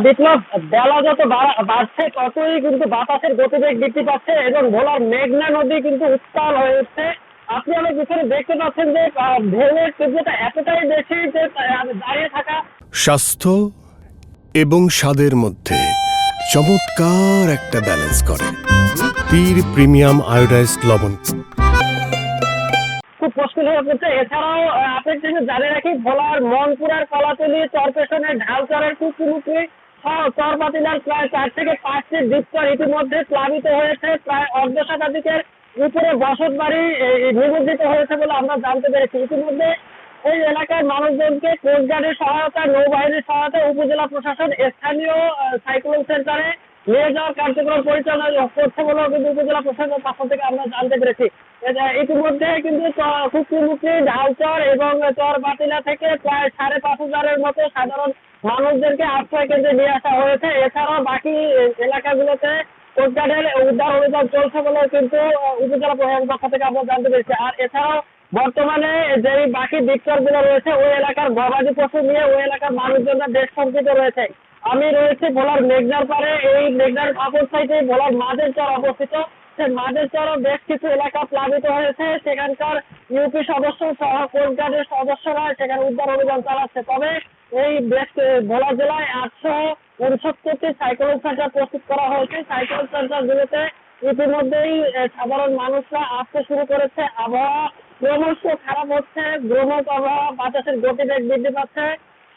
বিপ্লব, বেলা যত বাড়ছে ততই কিন্তু বাতাসের গতিবেগ বৃদ্ধি পাচ্ছে এবং ভোলার মেঘনা নদী কিন্তু উত্তাল হয়ে উঠছে। আপনি আমার পিছনে দেখতে পাচ্ছেন যে ঢেউয়ের তীব্রতা এতটাই বেশি যে দাঁড়িয়ে থাকা। স্বাস্থ্য এবং স্বাদের মধ্যে চমৎকার একটা ব্যালেন্স করে পীর প্রিমিয়াম আয়োডাইজড লবণ। খুব মুশকিল হয়ে পড়ছে। এছাড়াও আপনি কিন্তু জানিয়ে রাখি, ভোলার মনপুরার কলাতলি চরপেশনের ঢালচরের কুকুমুখী চর পাতিলার প্রায় 4 থেকে 5টি দ্বীপচর ইতিমধ্যে প্লাবিত হয়েছে। প্রায় অর্ধ শতাধিকের উপরে বসত বাড়ি নিমজ্জিত হয়েছে বলে আমরা জানতে পেরেছি। ইতিমধ্যে এই এলাকার মানুষজনকে কোস্টগার্ডের সহায়তা, নৌবাহিনীর সহায়তা, উপজেলা প্রশাসন স্থানীয় সাইক্লোন সেন্টারে নিয়ে যাওয়ার কার্যক্রম পরিচালনা করছে বলেও কিন্তু উপজেলা প্রশাসনের পক্ষ থেকে আমরা জানতে পেরেছি। ইতিমধ্যে কিন্তু কুকুরমুখী, ঢালচর এবং চর বাতিলা থেকে প্রায় 5,500-এর মতো সাধারণ মানুষদেরকে আশ্রয় কেন্দ্রে নিয়ে আসা হয়েছে। এছাড়াও বাকি এলাকাগুলোতে কোস্টগার্ডের উদ্ধার অভিযান চলছে বলে কিন্তু উপজেলা প্রশাসনের পক্ষ থেকে আমরা জানতে পেরেছি। আর এছাড়াও বর্তমানে যে বাকি দ্বীপচর গুলো রয়েছে ওই এলাকার গবাদি পশু নিয়ে ওই এলাকার মানুষজনরা বেশ শঙ্কিত রয়েছে। আমি রয়েছে ভোলার মেঘনার পাড়ে। এই মেঘনার অপর সাইডে ভোলার মাঝের চর অবস্থিত। সেই মাঝের চরও বেশ কিছু এলাকা প্লাবিত হয়েছে। সেখানকার ইউপি সদস্য সহ কোস্টগার্ডের সদস্যরা সেখানে উদ্ধার অভিযান চালাচ্ছে। তবে এই ভোলা জেলায় 869টি সাইক্লোন সেন্টার প্রস্তুত করা হয়েছে। সাইক্লোন সেন্টারগুলোতে ইতিমধ্যেই সাধারণ মানুষরা আসতে শুরু করেছে। আবহাওয়া ক্রমশ খারাপ হচ্ছে, ক্রমশ আবহাওয়া, বাতাসের গতিবেগ বৃদ্ধি পাচ্ছে।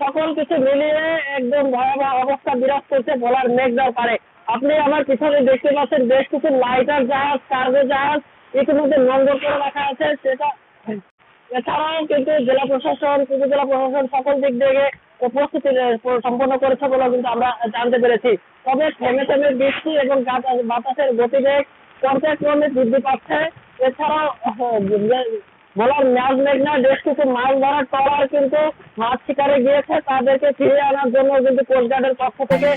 সকল কিছু মিলিয়ে একদম ভয়াবহ অবস্থা বিরাজ করছে ভোলার মেঘনার পাড়ে। আপনি আমার পিছনে দেখতে পাচ্ছেন বেশ কিছু লাইটার জাহাজ, কার্গো জাহাজ ইতিমধ্যে নোঙ্গর করে রাখা আছে। সেটা এছাড়াও কিন্তু জেলা প্রশাসন, উপজেলা প্রশাসন সকল দিক থেকে প্রস্তুতি সম্পন্ন করেছে বলে কিন্তু আমরা জানতে পেরেছি। তবে থেমে থেমে বৃষ্টি এবং বাতাসের গতিবেগ পর্যায়ক্রমে বৃদ্ধি পাচ্ছে। এছাড়াও ভোলার মাঝ মেঘনায় বেশ কিছু মাছ ধরার ট্রলার কিন্তু মাছ শিকারে গিয়েছে। তাদেরকে ফিরিয়ে আনার জন্য কিন্তু কোস্টগার্ডের পক্ষ থেকে